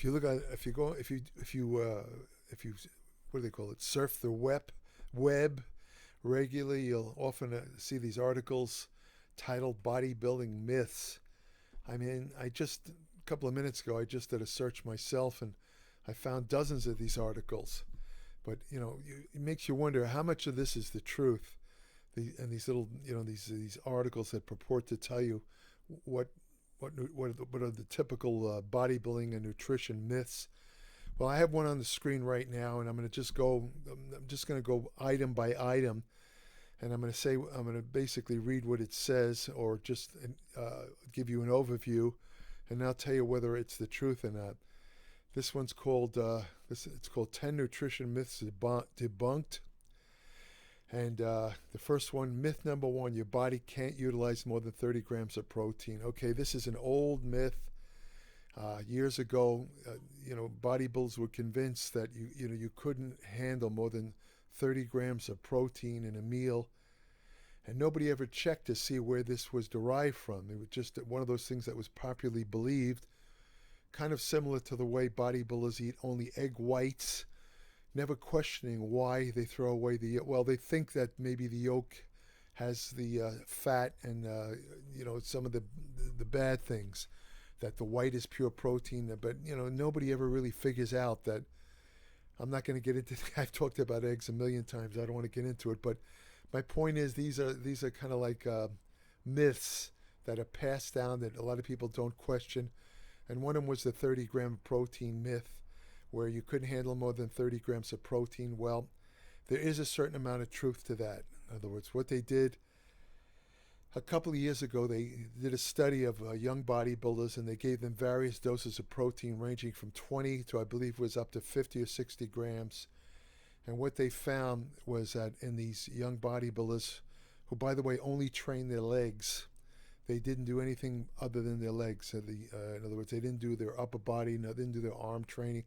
If you look at, if you, what do they call it? Surf the web regularly, you'll often see these articles titled "Bodybuilding Myths." I mean, a couple of minutes ago, I just did a search myself, and I found dozens of these articles. But it makes you wonder how much of this is the truth. And these little, these articles that purport to tell you what what are the typical bodybuilding and nutrition myths. Well, I have one on the screen right now, and I'm just going to go item by item, and I'm going to basically read what it says, or just give you an overview, and I'll tell you whether it's the truth or not. This one's called it's called 10 Nutrition Myths Debunked. And the first one, myth number one: your body can't utilize more than 30 grams of protein. Okay, this is an old myth. Years ago, bodybuilders were convinced that you couldn't handle more than 30 grams of protein in a meal, and nobody ever checked to see where this was derived from. It was just one of those things that was popularly believed, kind of similar to the way bodybuilders eat only egg whites, never questioning why they throw away they think that maybe the yolk has the fat and some of the bad things, that the white is pure protein, but nobody ever really figures out that. I'm not going to get into I've talked about eggs a million times. I don't want to get into it, but my point is these are kind of like myths that are passed down that a lot of people don't question. And one of them was the 30-gram protein myth, where you couldn't handle more than 30 grams of protein. Well, there is a certain amount of truth to that. In other words, what they did a couple of years ago, they did a study of young bodybuilders, and they gave them various doses of protein ranging from 20 to, I believe, was up to 50 or 60 grams. And what they found was that in these young bodybuilders, who, by the way, only trained their legs, they didn't do anything other than their legs. In other words, they didn't do their upper body, they didn't do their arm training.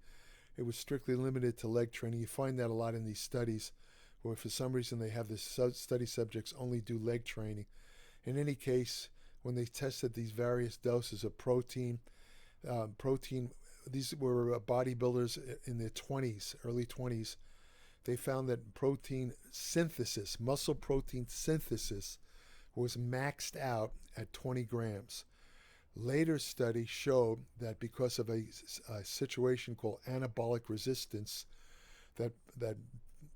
It was strictly limited to leg training. You find that a lot in these studies, where for some reason they have the study subjects only do leg training. In any case, when they tested these various doses of protein, these were bodybuilders in their 20s, early 20s. They found that muscle protein synthesis, was maxed out at 20 grams. Later studies showed that because of a situation called anabolic resistance, that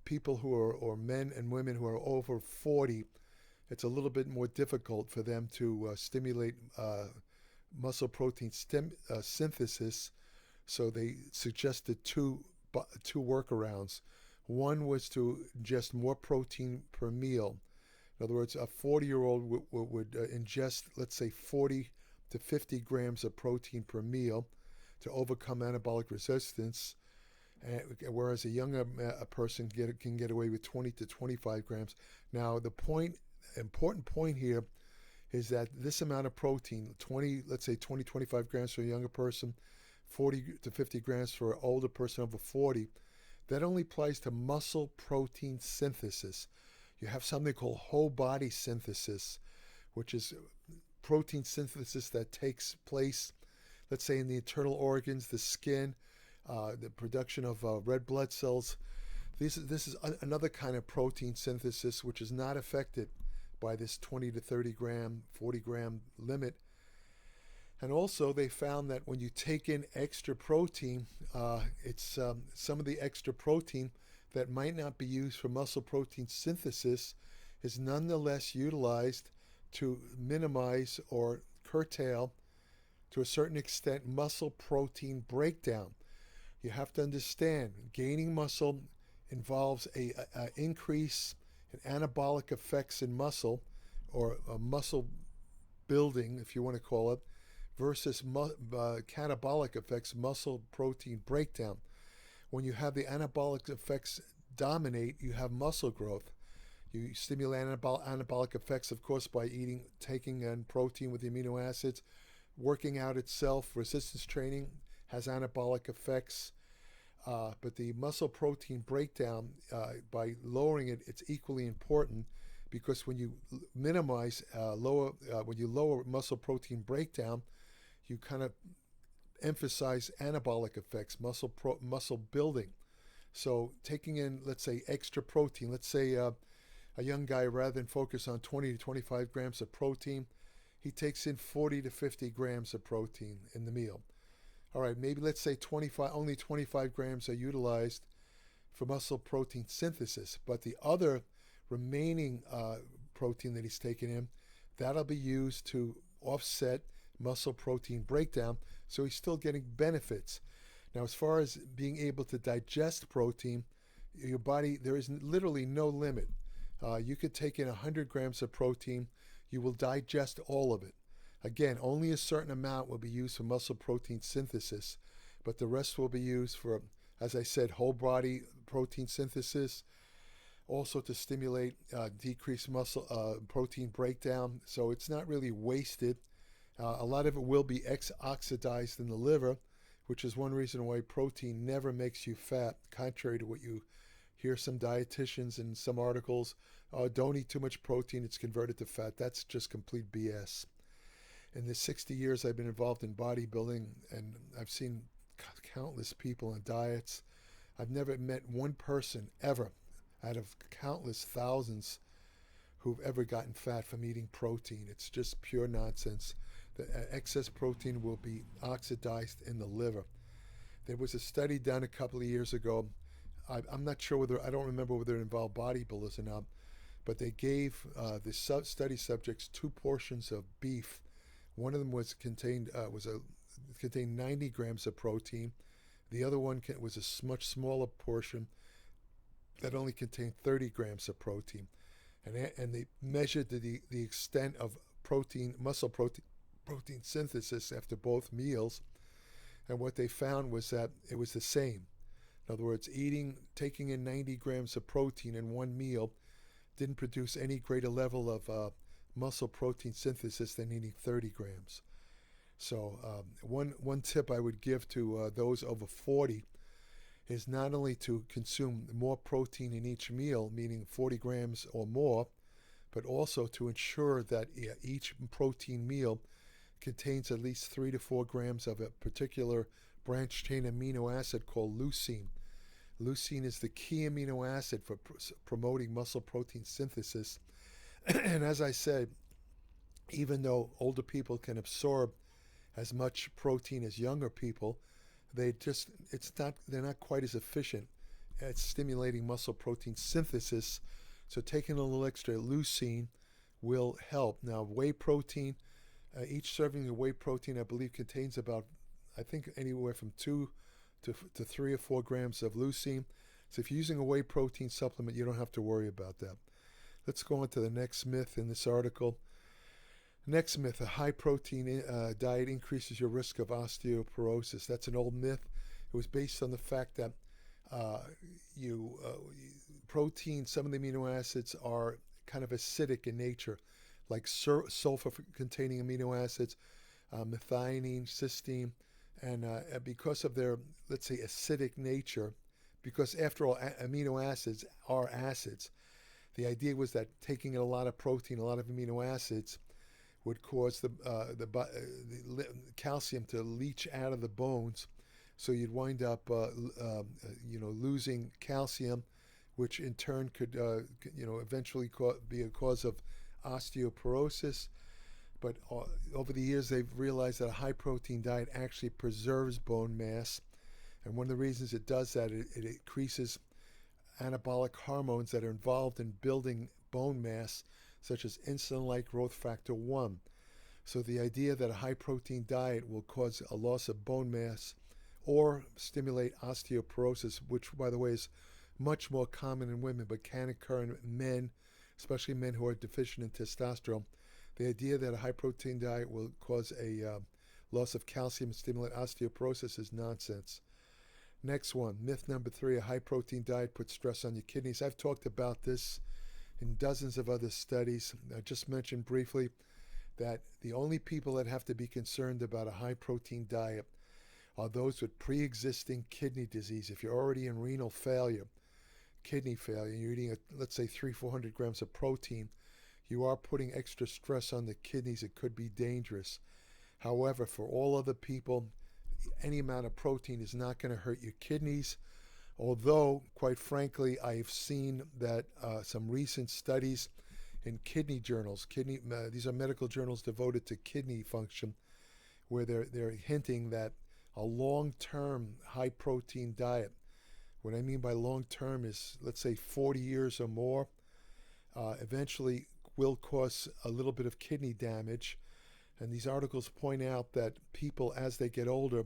people who are, or men and women who are over 40, it's a little bit more difficult for them to stimulate muscle protein synthesis. So they suggested two workarounds. One was to ingest more protein per meal. In other words, a 40-year-old would ingest, let's say, 40 to 50 grams of protein per meal to overcome anabolic resistance, whereas a younger person can get away with 20 to 25 grams. Now, the important point here is that this amount of protein, let's say 25 grams for a younger person, 40 to 50 grams for an older person over 40, that only applies to muscle protein synthesis. You have something called whole body synthesis, which is protein synthesis that takes place, let's say, in the internal organs, the skin, the production of red blood cells. This is another kind of protein synthesis which is not affected by this 20 to 30 gram, 40 gram limit. And also they found that when you take in extra protein, it's some of the extra protein that might not be used for muscle protein synthesis is nonetheless utilized to minimize or curtail, to a certain extent, muscle protein breakdown. You have to understand, gaining muscle involves a increase in anabolic effects in muscle, or muscle building, if you want to call it, versus catabolic effects, muscle protein breakdown. When you have the anabolic effects dominate, you have muscle growth. You stimulate anabolic effects, of course, by taking in protein with the amino acids. Working out itself, resistance training, has anabolic effects. But the muscle protein breakdown, by lowering it, it's equally important, because when you when you lower muscle protein breakdown, you kind of emphasize anabolic effects, muscle building. So taking in, let's say, extra protein. Let's say a young guy, rather than focus on 20 to 25 grams of protein, he takes in 40 to 50 grams of protein in the meal. All right, maybe let's say only 25 grams are utilized for muscle protein synthesis, but the other remaining protein that he's taking in, that'll be used to offset muscle protein breakdown, so he's still getting benefits. Now, as far as being able to digest protein, your body, there is literally no limit. You could take in 100 grams of protein, you will digest all of it. Again, only a certain amount will be used for muscle protein synthesis, but the rest will be used for, as I said, whole body protein synthesis, also to stimulate decreased muscle protein breakdown. So it's not really wasted. A lot of it will be oxidized in the liver, which is one reason why protein never makes you fat, contrary to what you hear some dietitians in some articles. Don't eat too much protein, it's converted to fat. That's just complete BS. In the 60 years I've been involved in bodybuilding, and I've seen countless people on diets, I've never met one person ever out of countless thousands who've ever gotten fat from eating protein. It's just pure nonsense. The excess protein will be oxidized in the liver. There was a study done a couple of years ago. I'm not sure whether, I don't remember whether it involved bodybuilders or not, but they gave the study subjects 2 portions of beef. One of them contained 90 grams of protein. The other one was a much smaller portion that only contained 30 grams of protein. And they measured the extent of muscle protein synthesis after both meals. And what they found was that it was the same. In other words, taking in 90 grams of protein in one meal didn't produce any greater level of muscle protein synthesis than eating 30 grams. So one tip I would give to those over 40 is not only to consume more protein in each meal, meaning 40 grams or more, but also to ensure that each protein meal contains at least 3 to 4 grams of a particular branched chain amino acid called leucine. Leucine is the key amino acid for promoting muscle protein synthesis. And as I said, even though older people can absorb as much protein as younger people, they're not quite as efficient at stimulating muscle protein synthesis. So taking a little extra leucine will help. Now, whey protein, each serving of whey protein, I believe, contains about, I think, anywhere from 2 to 3 or 4 grams of leucine. So if you're using a whey protein supplement, you don't have to worry about that. Let's go on to the next myth in this article. Next myth, a high protein diet increases your risk of osteoporosis. That's an old myth. It was based on the fact that protein, some of the amino acids are kind of acidic in nature, like sulfur-containing amino acids, methionine, cysteine, and because of their, let's say, acidic nature, because after all, amino acids are acids, the idea was that taking in a lot of protein, a lot of amino acids, would cause the calcium to leach out of the bones, so you'd wind up losing calcium, which in turn could eventually be a cause of osteoporosis. But over the years, they've realized that a high protein diet actually preserves bone mass, and one of the reasons it does that, it increases anabolic hormones that are involved in building bone mass, such as insulin-like growth factor 1. So the idea that a high-protein diet will cause a loss of bone mass or stimulate osteoporosis, which, by the way, is much more common in women but can occur in men, especially men who are deficient in testosterone. The idea that a high-protein diet will cause a loss of calcium and stimulate osteoporosis is nonsense. Next one, myth number 3, a high-protein diet puts stress on your kidneys. I've talked about this in dozens of other studies. I just mentioned briefly that the only people that have to be concerned about a high-protein diet are those with pre-existing kidney disease. If you're already in renal failure, kidney failure, and you're eating, let's say, 300-400 grams of protein, you are putting extra stress on the kidneys. It could be dangerous. However, for all other people, any amount of protein is not going to hurt your kidneys. Although, quite frankly, I've seen that some recent studies in kidney journals, these are medical journals devoted to kidney function, where they're hinting that a long-term high-protein diet, what I mean by long-term is, let's say, 40 years or more, eventually will cause a little bit of kidney damage. And these articles point out that people, as they get older,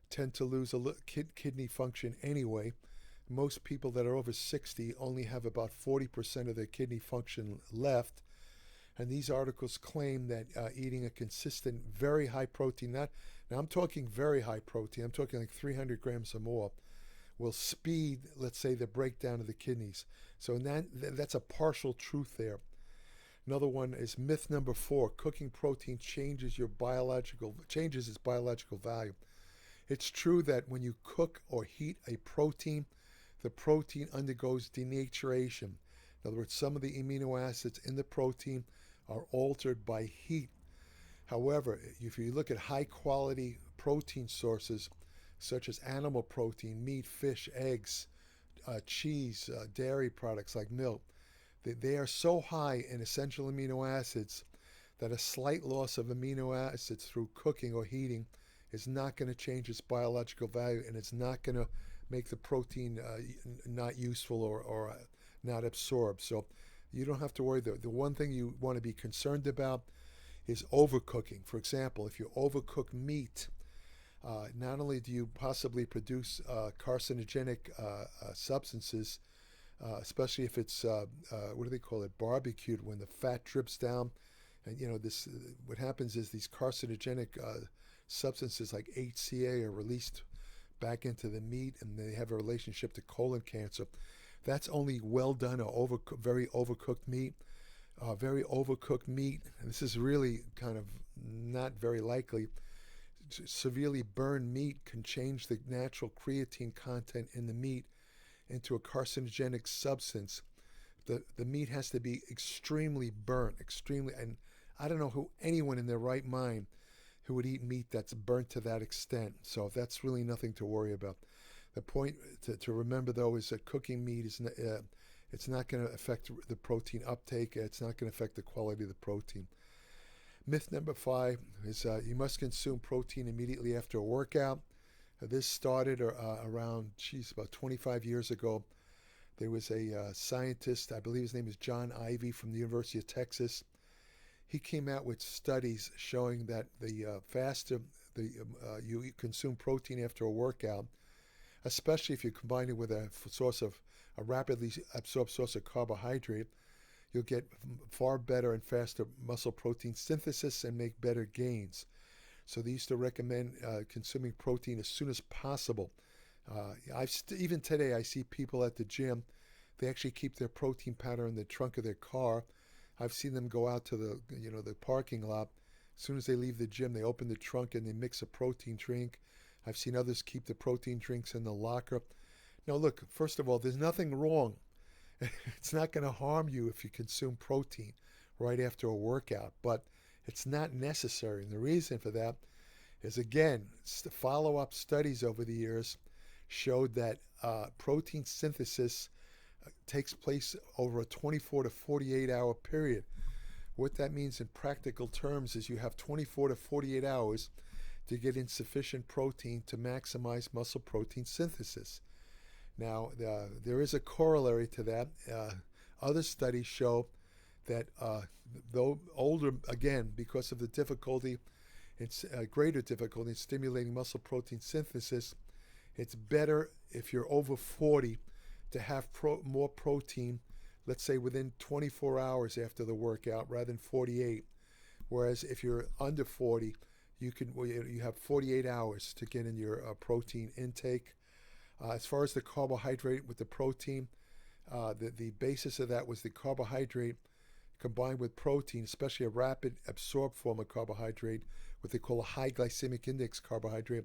tend to lose a kidney function anyway. Most people that are over 60 only have about 40% of their kidney function left. And these articles claim that eating a consistent, very high protein, now I'm talking very high protein, I'm talking like 300 grams or more, will speed, let's say, the breakdown of the kidneys. So that's a partial truth there. Another one is myth number 4: cooking protein changes its biological value. It's true that when you cook or heat a protein, the protein undergoes denaturation. In other words, some of the amino acids in the protein are altered by heat. However, if you look at high quality protein sources, such as animal protein, meat, fish, eggs, cheese, dairy products like milk, they are so high in essential amino acids that a slight loss of amino acids through cooking or heating is not going to change its biological value, and it's not going to make the protein not useful or not absorbed. So you don't have to worry. The one thing you want to be concerned about is overcooking. For example, if you overcook meat, not only do you possibly produce carcinogenic substances, especially if it's what do they call it, barbecued, when the fat drips down, and this what happens is these carcinogenic substances like HCA are released back into the meat, and they have a relationship to colon cancer. That's only well done or very overcooked meat. Very overcooked meat, and this is really kind of not very likely. Severely burned meat can change the natural creatine content in the meat into a carcinogenic substance. The meat has to be extremely burnt, and I don't know anyone in their right mind who would eat meat that's burnt to that extent. So that's really nothing to worry about. The point to remember, though, is that cooking meat is it's not going to affect the protein uptake. It's not going to affect the quality of the protein. Myth number 5 is you must consume protein immediately after a workout. This started around, about 25 years ago. There was a scientist, I believe his name is John Ivey from the University of Texas. He came out with studies showing that the faster you consume protein after a workout, especially if you combine it with a rapidly absorbed source of carbohydrate, you'll get far better and faster muscle protein synthesis and make better gains. So they used to recommend consuming protein as soon as possible. Even today, I see people at the gym, they actually keep their protein powder in the trunk of their car. I've seen them go out to the parking lot. As soon as they leave the gym, they open the trunk and they mix a protein drink. I've seen others keep the protein drinks in the locker. Now, look, first of all, there's nothing wrong. It's not going to harm you if you consume protein right after a workout, but it's not necessary. And the reason for that is, again, follow-up studies over the years showed that protein synthesis takes place over a 24 to 48 hour period. What that means in practical terms is you have 24 to 48 hours to get in sufficient protein to maximize muscle protein synthesis. Now, there is a corollary to that. Other studies show that though older, again, because of the difficulty, it's greater difficulty in stimulating muscle protein synthesis, it's better if you're over 40 to have more protein, let's say within 24 hours after the workout rather than 48. Whereas if you're under 40, you have 48 hours to get in your protein intake. As far as the carbohydrate with the protein, the basis of that was the carbohydrate combined with protein, especially a rapid absorbed form of carbohydrate, what they call a high glycemic index carbohydrate,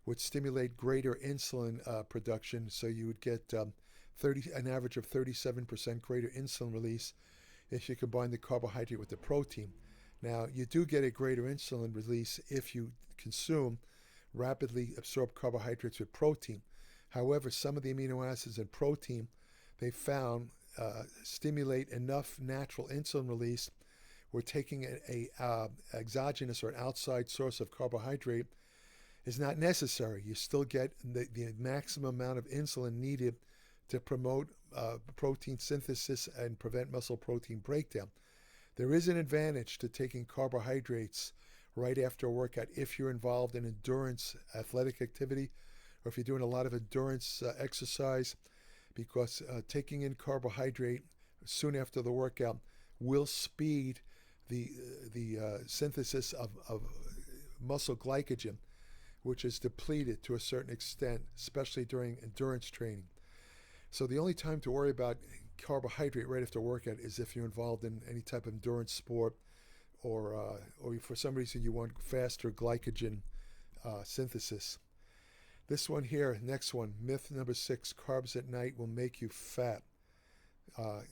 would stimulate greater insulin production. So you would get an average of 37% greater insulin release if you combine the carbohydrate with the protein. Now, you do get a greater insulin release if you consume rapidly absorb carbohydrates with protein. However, some of the amino acids in protein they found stimulate enough natural insulin release where taking a exogenous or an outside source of carbohydrate is not necessary. You still get the maximum amount of insulin needed to promote protein synthesis and prevent muscle protein breakdown. There is an advantage to taking carbohydrates right after a workout if you're involved in endurance athletic activity or if you're doing a lot of endurance exercise, because taking in carbohydrate soon after the workout will speed the synthesis of muscle glycogen, which is depleted to a certain extent, especially during endurance training. So the only time to worry about carbohydrate right after workout is if you're involved in any type of endurance sport, or for some reason you want faster glycogen synthesis. This one here, next one, myth number 6: carbs at night will make you fat.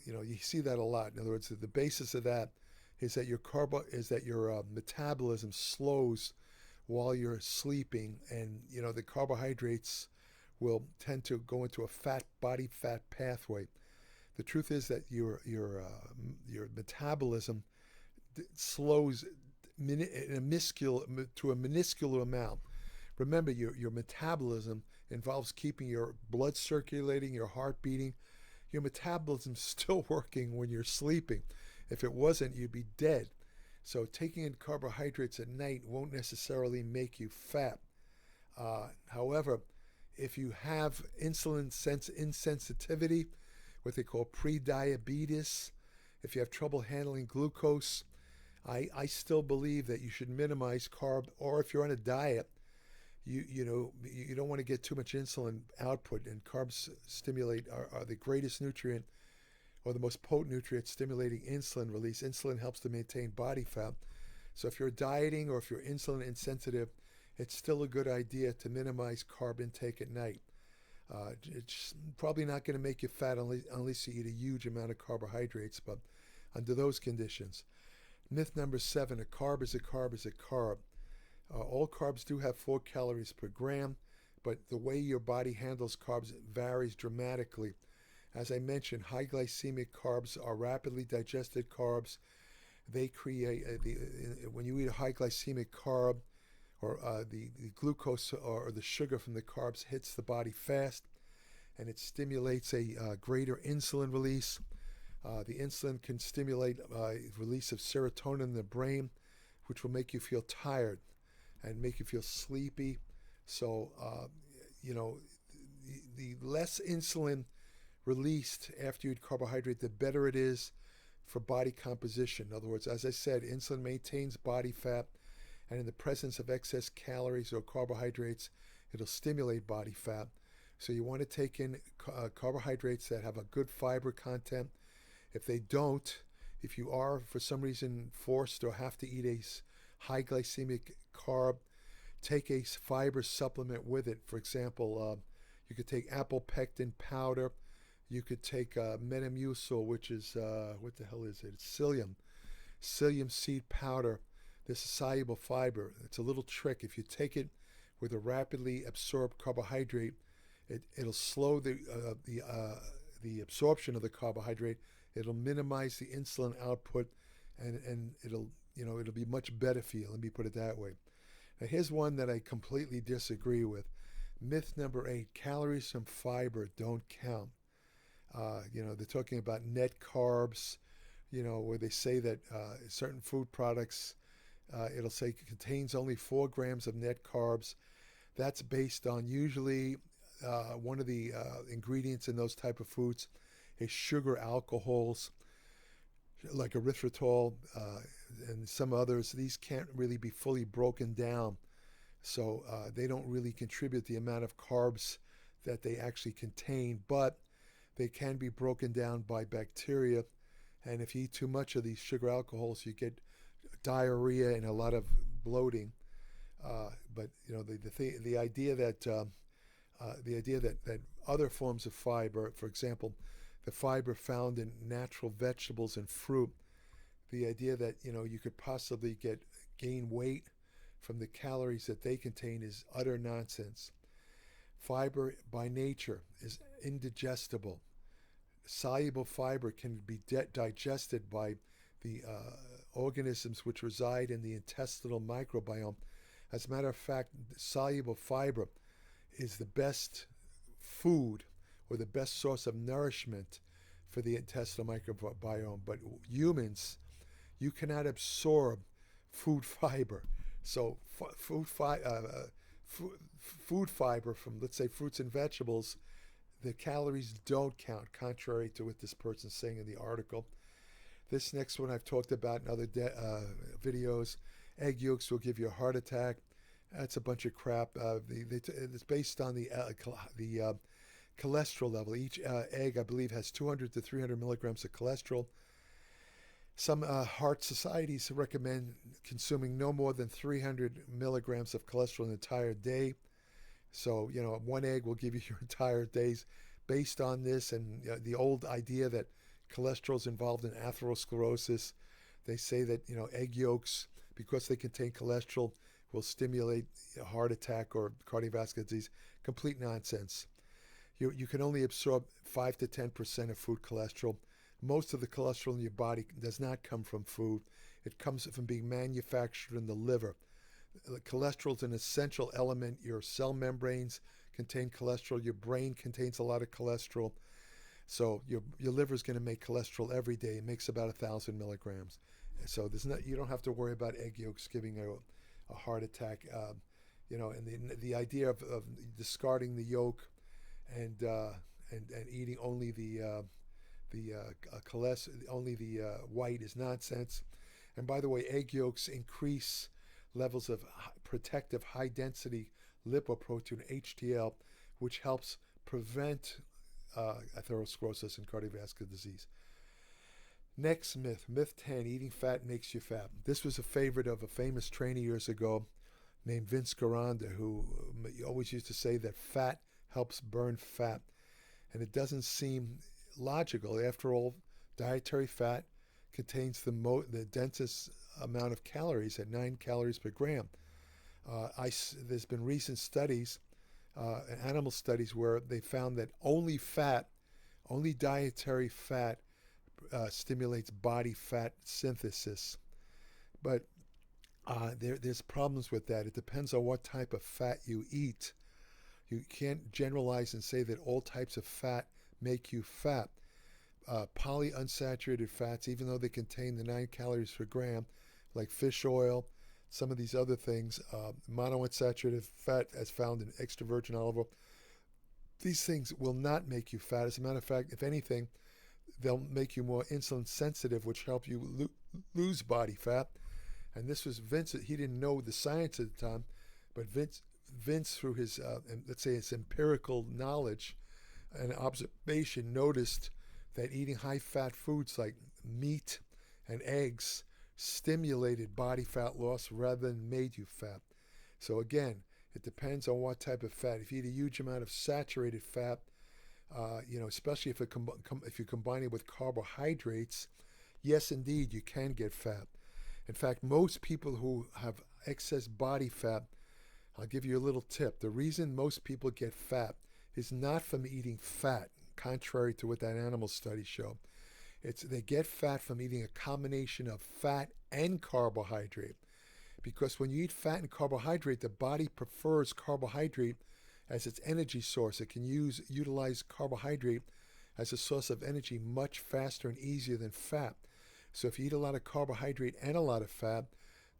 You see that a lot. In other words, the basis of that is that your metabolism slows while you're sleeping, and the carbohydrates will tend to go into a body fat pathway. The truth is that your metabolism slows to a minuscule amount. Remember, your metabolism involves keeping your blood circulating, your heart beating. Your metabolism's still working when you're sleeping. If it wasn't, you'd be dead. So taking in carbohydrates at night won't necessarily make you fat. However, if you have insulin insensitivity, what they call pre-diabetes, if you have trouble handling glucose, I still believe that you should minimize carb, or if you're on a diet, you don't want to get too much insulin output, and carbs are the greatest nutrient, or the most potent nutrient, stimulating insulin release. Insulin helps to maintain body fat. So if you're dieting or if you're insulin insensitive, it's still a good idea to minimize carb intake at night. It's probably not going to make you fat unless you eat a huge amount of carbohydrates, but under those conditions. Myth number 7: a carb is a carb is a carb. All carbs do have 4 calories per gram, but the way your body handles carbs varies dramatically. As I mentioned, high glycemic carbs are rapidly digested carbs. They create, when you eat a high glycemic carb, or the glucose or the sugar from the carbs hits the body fast, and it stimulates a greater insulin release. The insulin can stimulate release of serotonin in the brain, which will make you feel tired and make you feel sleepy. So, the less insulin released after you eat carbohydrate, the better it is for body composition. In other words, as I said, insulin maintains body fat, and in the presence of excess calories or carbohydrates, it'll stimulate body fat. So you want to take in carbohydrates that have a good fiber content. If they don't, if you are for some reason forced or have to eat a high glycemic carb, take a fiber supplement with it. For example, you could take apple pectin powder. You could take Metamucil, which is, what the hell is it? It's psyllium seed powder. This is soluble fiber. It's a little trick. If you take it with a rapidly absorbed carbohydrate, it'll slow the absorption of the carbohydrate. It'll minimize the insulin output, and it'll be much better for you. Let me put it that way. Now here's one that I completely disagree with. Myth number 8: calories from fiber don't count. They're talking about net carbs, where they say that certain food products, it'll say contains only 4 grams of net carbs. That's based on usually one of the ingredients in those type of foods is sugar alcohols, like erythritol and some others. These can't really be fully broken down, so they don't really contribute the amount of carbs that they actually contain, but they can be broken down by bacteria, and if you eat too much of these sugar alcohols, you get diarrhea and a lot of bloating. But the idea that other forms of fiber, for example, the fiber found in natural vegetables and fruit, the idea that you could possibly gain weight from the calories that they contain is utter nonsense. Fiber by nature is indigestible. Soluble fiber can be digested by the organisms which reside in the intestinal microbiome. As a matter of fact, soluble fiber is the best food or the best source of nourishment for the intestinal microbiome. But humans, you cannot absorb food fiber. So food fiber from, let's say, fruits and vegetables, the calories don't count, contrary to what this person's saying in the article. This next one I've talked about in other videos. Egg yolks will give you a heart attack. That's a bunch of crap. It's based on the cholesterol level. Each egg, I believe, has 200 to 300 milligrams of cholesterol. Some heart societies recommend consuming no more than 300 milligrams of cholesterol an entire day. So, one egg will give you your entire days based on this. And the old idea that cholesterol is involved in atherosclerosis. They say that, egg yolks, because they contain cholesterol, will stimulate a heart attack or cardiovascular disease. Complete nonsense. You can only absorb 5 to 10% of food cholesterol. Most of the cholesterol in your body does not come from food. It comes from being manufactured in the liver. Cholesterol is an essential element. Your cell membranes contain cholesterol. Your brain contains a lot of cholesterol. So your liver is going to make cholesterol every day. It makes about 1,000 milligrams. So you don't have to worry about egg yolks giving a heart attack. And the idea of discarding the yolk and eating only the white is nonsense. And by the way, egg yolks increase levels of protective high-density lipoprotein, HDL, which helps prevent atherosclerosis and cardiovascular disease. Next myth, myth 10, eating fat makes you fat. This was a favorite of a famous trainer years ago named Vince Garanda, who always used to say that fat helps burn fat. And it doesn't seem logical. After all, dietary fat contains the densest amount of calories at 9 calories per gram. There's been recent studies, animal studies, where they found that only dietary fat stimulates body fat synthesis. But there's problems with that. It depends on what type of fat you eat. You can't generalize and say that all types of fat make you fat. Polyunsaturated fats, even though they contain the 9 calories per gram, like fish oil, some of these other things, monounsaturated fat as found in extra virgin olive oil, these things will not make you fat. As a matter of fact, if anything, they'll make you more insulin sensitive, which help you lose body fat. And this was Vince. He didn't know the science at the time, but Vince through his, let's say, his empirical knowledge and observation, noticed that eating high-fat foods like meat and eggs stimulated body fat loss rather than made you fat. So again, it depends on what type of fat. If you eat a huge amount of saturated fat, especially if you combine it with carbohydrates, yes, indeed, you can get fat. In fact, most people who have excess body fat, I'll give you a little tip. The reason most people get fat is not from eating fat, contrary to what that animal studies show. They get fat from eating a combination of fat and carbohydrate. Because when you eat fat and carbohydrate, the body prefers carbohydrate as its energy source. It can utilize carbohydrate as a source of energy much faster and easier than fat. So if you eat a lot of carbohydrate and a lot of fat,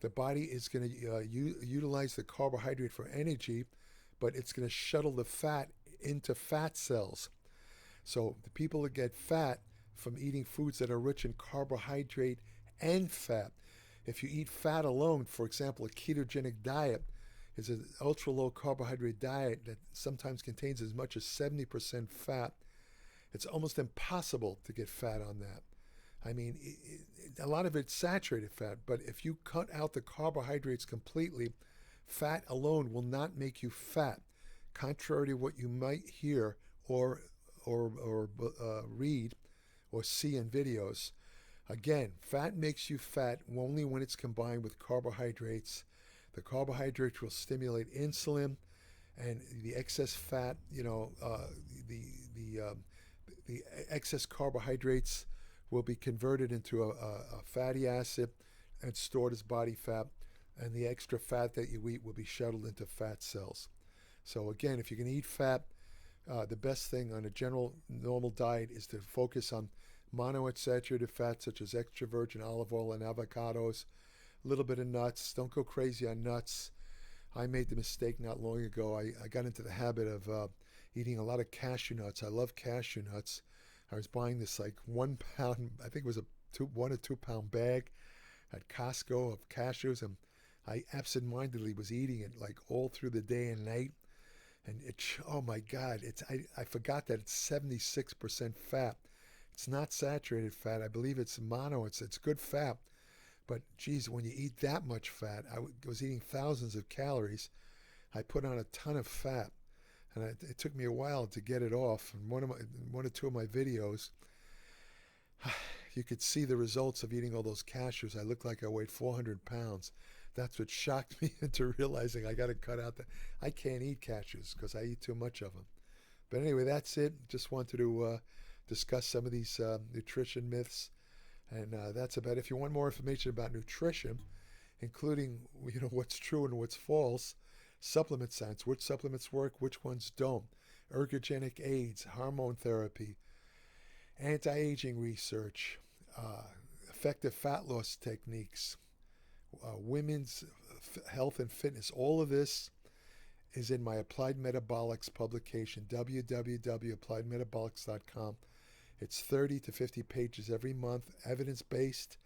the body is going to utilize the carbohydrate for energy, but it's going to shuttle the fat into fat cells. So the people that get fat from eating foods that are rich in carbohydrate and fat. If you eat fat alone, for example, a ketogenic diet is an ultra-low carbohydrate diet that sometimes contains as much as 70% fat. It's almost impossible to get fat on that. I mean, a lot of it's saturated fat, but if you cut out the carbohydrates completely, fat alone will not make you fat, contrary to what you might hear or read or see in videos. Again, fat makes you fat only when it's combined with carbohydrates. The carbohydrates will stimulate insulin, and the excess fat, the the the excess carbohydrates will be converted into a fatty acid and stored as body fat, and the extra fat that you eat will be shuttled into fat cells. So again, if you can eat fat, the best thing on a general normal diet is to focus on monounsaturated fats such as extra virgin olive oil and avocados, a little bit of nuts. Don't go crazy on nuts. I made the mistake not long ago. I got into the habit of eating a lot of cashew nuts. I love cashew nuts. I was buying this like 1 pound, I think it was a 1 or 2 pound bag at Costco of cashews, and I absentmindedly was eating it like all through the day and night. And oh my God, I forgot that it's 76% fat. It's not saturated fat. I believe it's mono. It's good fat. But geez, when you eat that much fat, I was eating thousands of calories. I put on a ton of fat, and it took me a while to get it off. And one or two of my videos, you could see the results of eating all those cashews. I looked like I weighed 400 pounds. That's what shocked me into realizing I got to cut out I can't eat cashews because I eat too much of them. But anyway, that's it. Just wanted to discuss some of these nutrition myths. And that's about it. If you want more information about nutrition, including what's true and what's false, supplement science, which supplements work, which ones don't, ergogenic aids, hormone therapy, anti-aging research, effective fat loss techniques, women's health and fitness, all of this is in my Applied Metabolics publication, www.appliedmetabolics.com. It's 30 to 50 pages every month, evidence-based,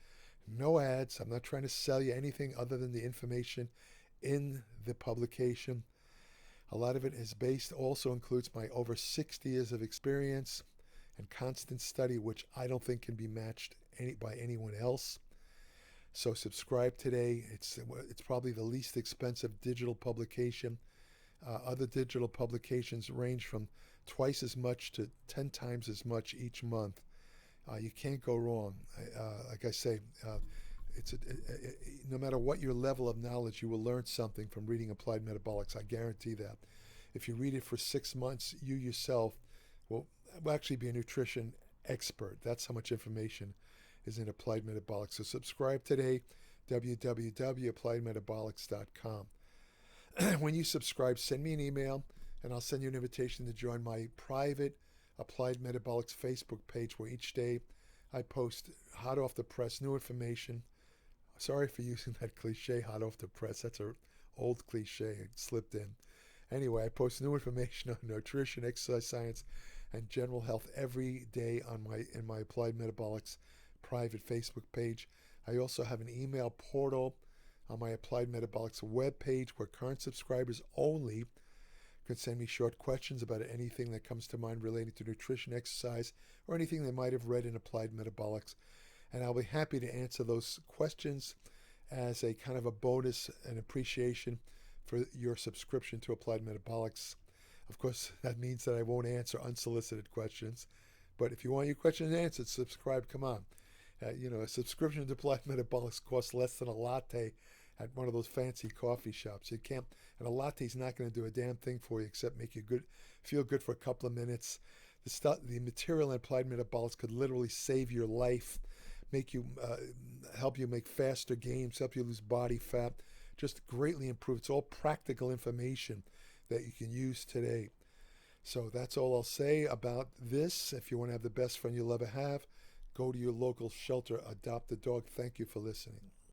no ads. I'm not trying to sell you anything other than the information in the publication. A lot of it is based, also includes my over 60 years of experience and constant study, which I don't think can be matched by anyone else. So subscribe today. It's probably the least expensive digital publication. Other digital publications range from twice as much to 10 times as much each month. You can't go wrong. Like I say, no matter what your level of knowledge, you will learn something from reading Applied Metabolics. I guarantee that. If you read it for 6 months, you yourself will actually be a nutrition expert. That's how much information is in Applied Metabolics. So subscribe today, www.appliedmetabolics.com. When you subscribe, send me an email, and I'll send you an invitation to join my private Applied Metabolics Facebook page, where each day I post hot off the press, new information. Sorry for using that cliche, hot off the press. That's an old cliche. It slipped in. Anyway, I post new information on nutrition, exercise science, and general health every day in my Applied Metabolics private Facebook page. I also have an email portal on my Applied Metabolics webpage where current subscribers only can send me short questions about anything that comes to mind related to nutrition, exercise, or anything they might have read in Applied Metabolics. And I'll be happy to answer those questions as a kind of a bonus and appreciation for your subscription to Applied Metabolics. Of course, that means that I won't answer unsolicited questions. But if you want your questions answered, subscribe. Come on. A subscription to Applied Metabolics costs less than a latte at one of those fancy coffee shops. You can't, and a latte is not going to do a damn thing for you except make you feel good for a couple of minutes. The material in Applied Metabolics could literally save your life, make you, help you make faster gains, help you lose body fat, just greatly improve. It's all practical information that you can use today. So that's all I'll say about this. If you want to have the best friend you'll ever have, go to your local shelter, adopt a dog. Thank you for listening.